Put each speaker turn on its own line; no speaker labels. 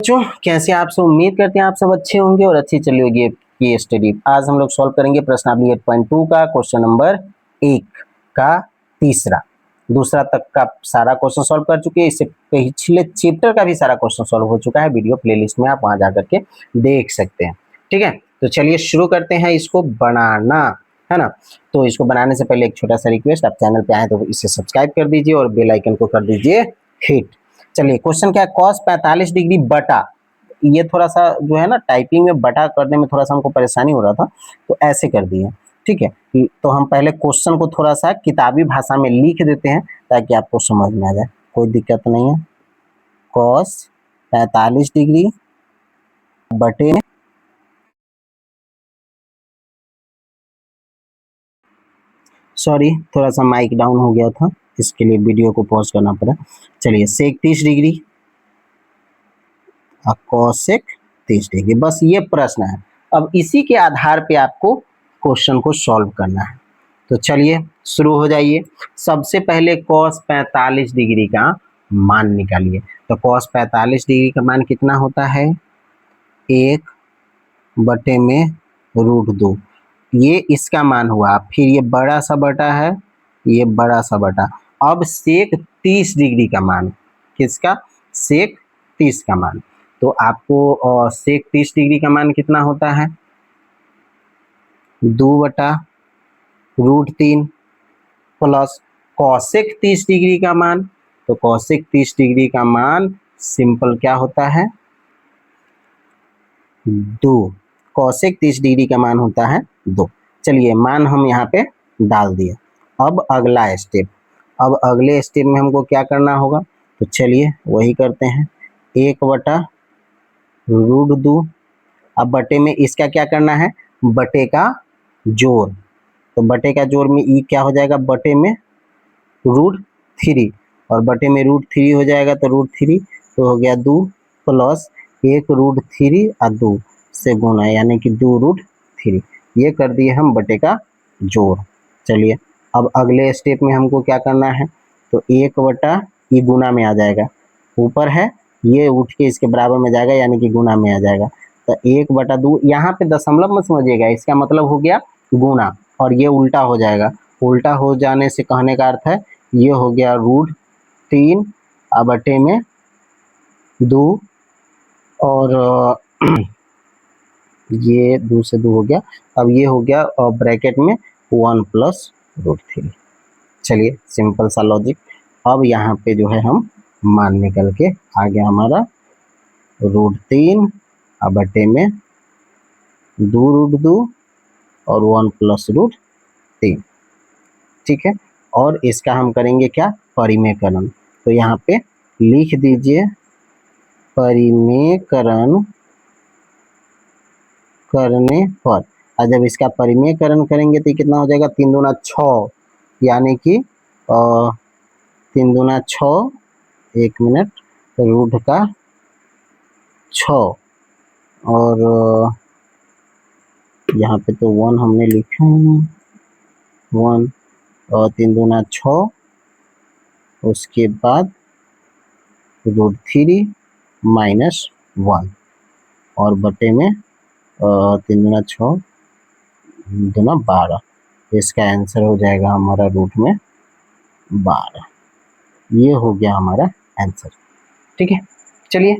बच्चों कैसे आप सब, उम्मीद करते हैं आप सब अच्छे होंगे और अच्छी चली होगी ये स्टडी। आज हम लोग सॉल्व करेंगे प्रश्नावली 8.2 का क्वेश्चन नंबर 1 का तीसरा। दूसरा तक का सारा क्वेश्चन सॉल्व कर चुके हैं, इससे पिछले चैप्टर का भी सारा क्वेश्चन सॉल्व हो चुका है। वीडियो प्लेलिस्ट में आप वहां जाकर के देख सकते हैं। ठीक है, तो चलिए शुरू करते हैं इसको बनाना, है ना। तो इसको बनाने से पहले एक छोटा सा रिक्वेस्ट, आप चैनल पे आए तो इसे सब्सक्राइब कर दीजिए और बेल आइकन को कर दीजिए हिट। चलिए क्वेश्चन क्या है, cos 45 डिग्री बटा, ये थोड़ा सा जो है ना टाइपिंग में बटा करने में थोड़ा सा हमको परेशानी हो रहा था, तो ऐसे कर दिए। ठीक है, तो हम पहले क्वेश्चन को थोड़ा सा किताबी भाषा में लिख देते हैं ताकि आपको समझ में आ जाए, कोई दिक्कत नहीं है। cos 45 डिग्री बटे, सॉरी थोड़ा सा माइक डाउन हो गया था, इसके लिए वीडियो को पॉज करना पड़ा। चलिए sec 30 डिग्री और cosec 30 डिग्री, बस ये प्रश्न है। अब इसी के आधार पे आपको क्वेश्चन को सॉल्व करना है। तो चलिए शुरू हो जाइए। सबसे पहले cos 45 डिग्री का मान निकालिए। तो cos 45 डिग्री का मान कितना होता है, 1 बटे में √2, ये इसका मान हुआ। फिर ये बड़ा सा बटा है, ये बड़ा सा बटा। अब sec 30 डिग्री का मान, किसका, sec 30 का मान। तो आपको sec 30 डिग्री का मान कितना होता है, 2 बटा √3 प्लस cosec 30 डिग्री का मान। तो cosec 30 डिग्री का मान सिंपल क्या होता है, 2। cosec 30 डिग्री का मान होता है 2। चलिए मान हम यहाँ पे डाल दिए। अब अगला स्टेप, अब अगले स्टेप में हमको क्या करना होगा, तो चलिए वही करते हैं, 1 बटा √2। अब बटे में इसका क्या करना है, बटे का जोड़। तो बटे का जोड़ में ई क्या हो जाएगा, बटे में √3, और बटे में √3 हो जाएगा तो √3 तो हो गया 2 प्लस 1 √3 और 2 से गुना, यानी कि 2√3। ये कर दिए हम बटे का जोड़। चलिए अब अगले स्टेप में हमको क्या करना है, तो 1 बटा ये गुना में आ जाएगा, ऊपर है ये उठ के इसके बराबर में जाएगा, यानी कि गुना में आ जाएगा। तो 1 बटा 2, यहाँ पे दशमलव मत समझिएगा, इसका मतलब हो गया गुना, और ये उल्टा हो जाएगा। उल्टा हो जाने से कहने का अर्थ है ये हो गया √3 बटे में 2, और ये 2 से 2 हो गया। अब ये हो गया ब्रैकेट में 1 प्लस √3। चलिए सिंपल सा लॉजिक। अब यहाँ पे जो है हम मान निकल के आ गया हमारा √3 बटे में 2√2 और 1 प्लस √3। ठीक है, और इसका हम करेंगे क्या, परिमेयकरण। तो यहाँ पे लिख दीजिए परिमेयकरण करने पर, और जब इसका परिमेयकरण करेंगे तो कितना हो जाएगा, 3 दूना 6, यानी कि 3 दूना 6, 1 मिनट, रूट का 6, और यहाँ पे तो 1 हमने लिखा है, 1 और 3 दूना 6, उसके बाद √3 माइनस 1, और बटे में 3 दूना 6 दूना 12। इसका आंसर हो जाएगा हमारा रूट में 12। ये हो गया हमारा आंसर। ठीक है, चलिए।